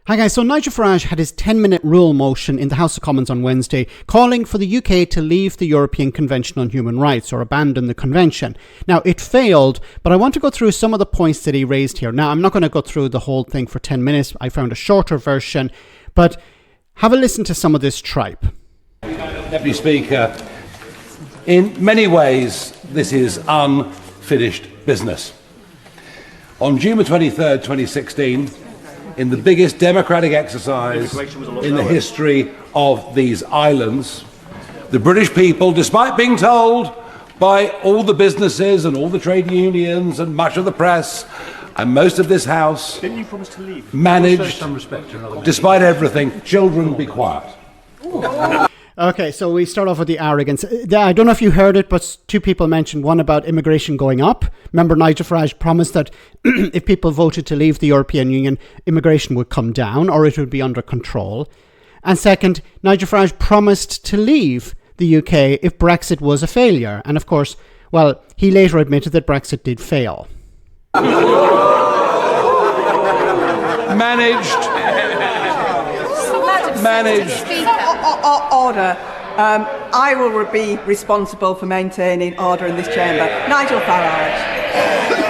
Hi guys, so Nigel Farage had his 10-minute rule motion in the House of Commons on Wednesday, calling for the UK to leave the European Convention on Human Rights or abandon the convention. Now, it failed, but I want to go through some of the points that he raised here. Now, I'm not going to go through the whole thing for 10 minutes. I found a shorter version, but have a listen to some of this tripe. Deputy Speaker, in many ways, this is unfinished business. On June 23rd, 2016, in the biggest democratic exercise in the history of these islands, the British people, despite being told by all the businesses and all the trade unions and much of the press and most of this House, managed, despite everything, children be quiet. Okay, so we start off with the arrogance. I don't know if you heard it, but two people mentioned one about immigration going up. Remember, Nigel Farage promised that if people voted to leave the European Union, immigration would come down or it would be under control. And second, Nigel Farage promised to leave the UK if Brexit was a failure. And of course, well, he later admitted that Brexit did fail. Managed. Order. I will be responsible for maintaining order in this chamber. Nigel Farage.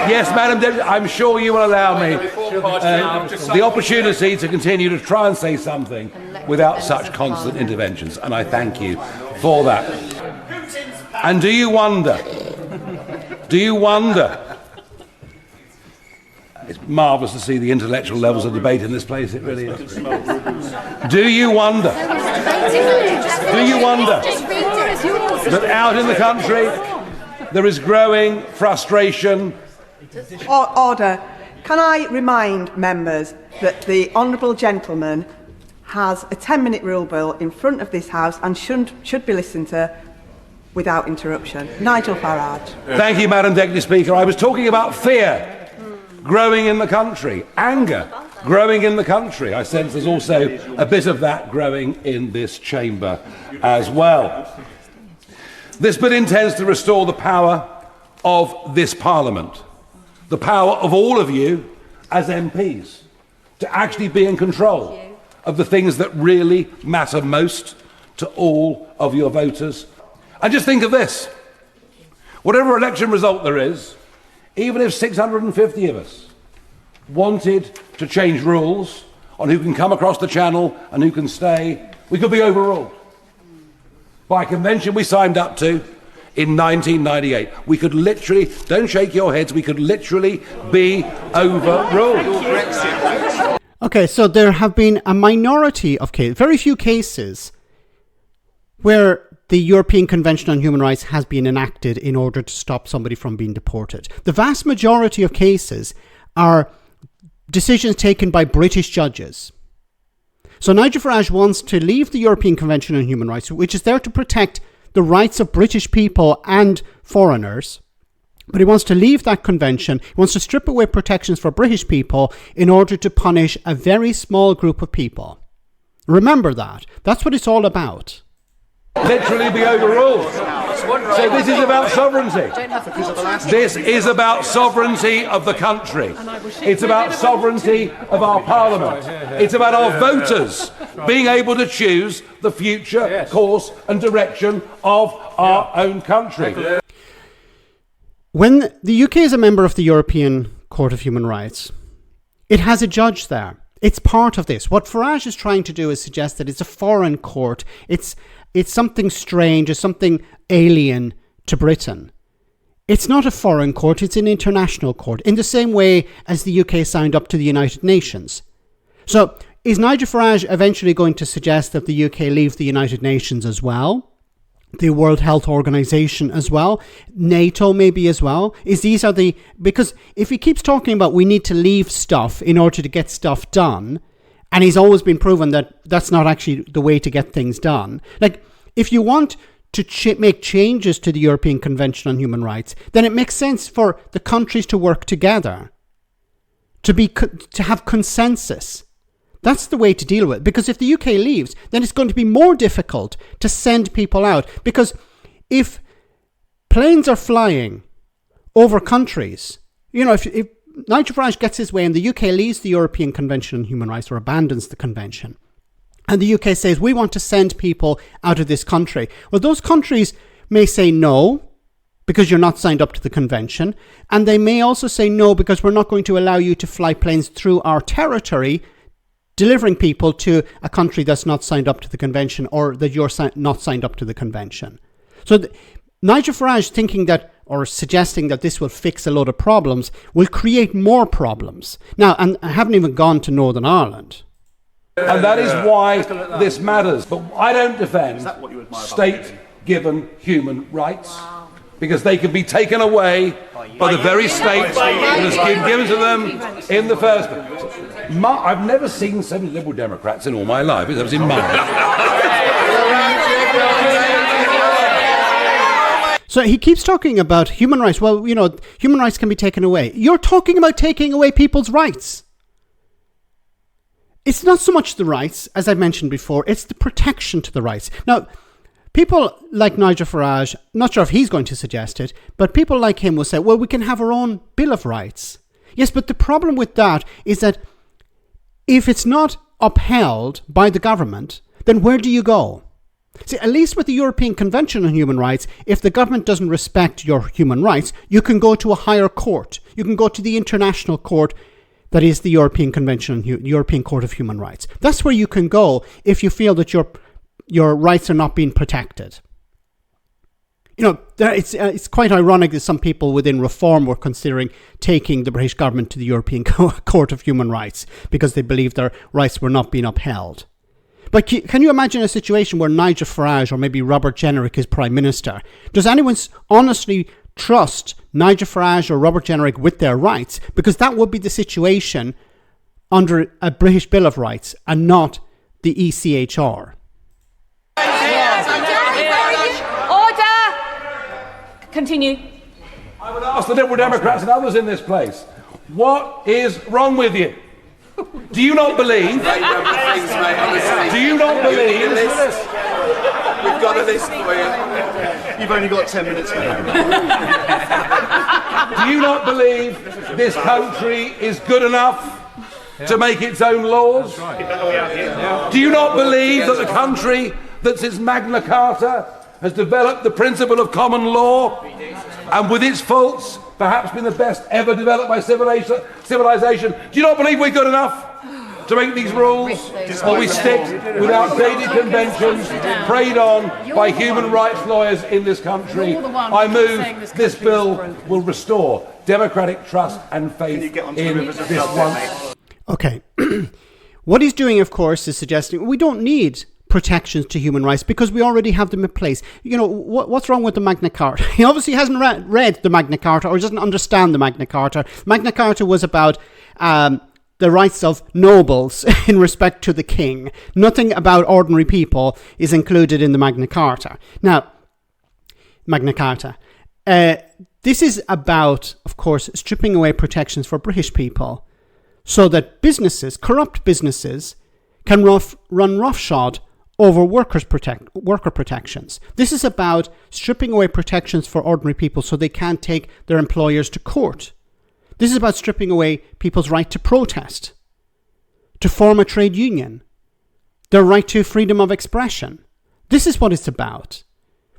Yes, Madam Deputy, I'm sure you will allow me the opportunity to continue to try and say something without such constant interventions, and I thank you for that. And do you wonder, it's marvellous to see the intellectual levels of debate in this place, it really is. Do you wonder that out in the country there is growing frustration? Order. Can I remind members that the Honourable Gentleman has a 10-minute rule bill in front of this House and should be listened to without interruption. Nigel Farage. Thank you, Madam Deputy Speaker. I was talking about fear growing in the country, anger growing in the country. I sense there's also a bit of that growing in this chamber as well. This bill intends to restore the power of this Parliament, the power of all of you as MPs, to actually be in control of the things that really matter most to all of your voters. And just think of this. Whatever election result there is, even if 650 of us wanted to change rules on who can come across the channel and who can stay, we could be overruled by a convention we signed up to in 1998. We could literally, don't shake your heads, we could literally be overruled. Okay, so there have been a minority of cases, very few cases, where the European Convention on Human Rights has been enacted in order to stop somebody from being deported. The vast majority of cases are decisions taken by British judges. So Nigel Farage wants to leave the European Convention on Human Rights, which is there to protect the rights of British people and foreigners, but he wants to leave that convention. He wants to strip away protections for British people in order to punish a very small group of people. Remember that. That's what it's all about. Literally be overruled. So this is about sovereignty. This is about sovereignty of the country. It's about sovereignty of our Parliament. It's about our voters being able to choose the future course and direction of our own country. When the UK is a member of the European Court of Human Rights, it has a judge there. It's part of this. What Farage is trying to do is suggest that it's a foreign court. It's something strange, it's something alien to Britain. It's not a foreign court, it's an international court, in the same way as the UK signed up to the United Nations. So, is Nigel Farage eventually going to suggest that the UK leave the United Nations as well? The World Health Organization as well? NATO maybe as well? Because if he keeps talking about we need to leave stuff in order to get stuff done, and he's always been proven that that's not actually the way to get things done. Like, if you want to make changes to the European Convention on Human Rights, then it makes sense for the countries to work together, to have consensus. That's the way to deal with it. Because if the UK leaves, then it's going to be more difficult to send people out. Because if planes are flying over countries, you know, if Nigel Farage gets his way and the UK leaves the European Convention on Human Rights or abandons the convention. And the UK says, we want to send people out of this country. Well, those countries may say no, because you're not signed up to the convention. And they may also say no, because we're not going to allow you to fly planes through our territory, delivering people to a country that's not signed up to the convention or that you're not signed up to the convention. So Nigel Farage thinking that, or suggesting that this will fix a load of problems, will create more problems. Now, and I haven't even gone to Northern Ireland. And that is why this matters. But I don't defend state-given human rights, because they can be taken away by the very state that has been given to them in the first place. I've never seen so many Liberal Democrats in all my life as I was in March. So he keeps talking about human rights. Well, you know, human rights can be taken away. You're talking about taking away people's rights. It's not so much the rights, as I mentioned before, it's the protection to the rights. Now, people like Nigel Farage, not sure if he's going to suggest it, but people like him will say, well, we can have our own Bill of Rights. Yes, but the problem with that is that if it's not upheld by the government, then where do you go? See, at least with the European Convention on Human Rights, if the government doesn't respect your human rights, you can go to a higher court. You can go to the international court that is the European Convention on European Court of Human Rights. That's where you can go if you feel that your rights are not being protected. You know, it's quite ironic that some people within Reform were considering taking the British government to the European Court of Human Rights because they believed their rights were not being upheld. But can you imagine a situation where Nigel Farage or maybe Robert Jenrick is Prime Minister? Does anyone honestly trust Nigel Farage or Robert Jenrick with their rights? Because that would be the situation under a British Bill of Rights and not the ECHR. Continue. I would ask the Liberal Democrats and others in this place, what is wrong with you? Do you not believe? Do you not believe? We've got a list for you. You've only got 10 minutes. Do you not believe this country is good enough to make its own laws? Do you not believe that the country that's its Magna Carta has developed the principle of common law and with its faults perhaps been the best ever developed by civilization? Do you not believe we're good enough to make these rules? Or we stick with outdated conventions preyed on by human rights lawyers in this country? I move this bill will restore democratic trust and faith in this one. Okay. What he's doing, of course, is suggesting we don't need protections to human rights because we already have them in place. You know, what's wrong with the Magna Carta? He obviously hasn't read the Magna Carta or doesn't understand the Magna Carta. Magna Carta was about the rights of nobles in respect to the king. Nothing about ordinary people is included in the Magna Carta. Now, Magna Carta. This is about, of course, stripping away protections for British people so that businesses, corrupt businesses, can run roughshod over worker protections. This is about stripping away protections for ordinary people so they can't take their employers to court. This is about stripping away people's right to protest, to form a trade union, their right to freedom of expression. This is what it's about.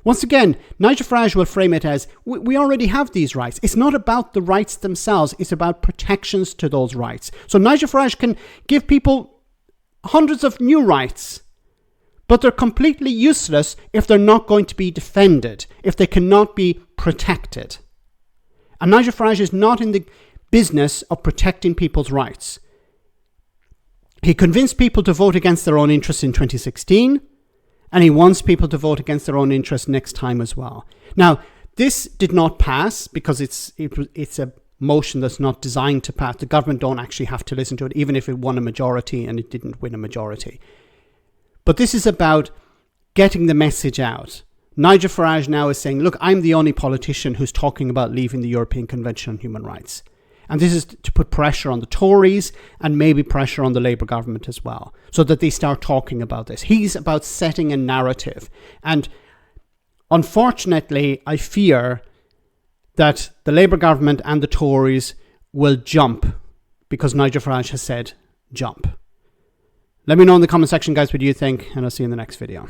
Once again, Nigel Farage will frame it as, we already have these rights. It's not about the rights themselves, it's about protections to those rights. So Nigel Farage can give people hundreds of new rights, but they're completely useless if they're not going to be defended, if they cannot be protected. And Nigel Farage is not in the business of protecting people's rights. He convinced people to vote against their own interests in 2016, and he wants people to vote against their own interests next time as well. Now, this did not pass because it's a motion that's not designed to pass. The government don't actually have to listen to it, even if it won a majority, and it didn't win a majority. But this is about getting the message out. Nigel Farage now is saying, look, I'm the only politician who's talking about leaving the European Convention on Human Rights. And this is to put pressure on the Tories and maybe pressure on the Labour government as well, so that they start talking about this. He's about setting a narrative. And unfortunately, I fear that the Labour government and the Tories will jump because Nigel Farage has said jump. Let me know in the comment section, guys, what you think, and I'll see you in the next video.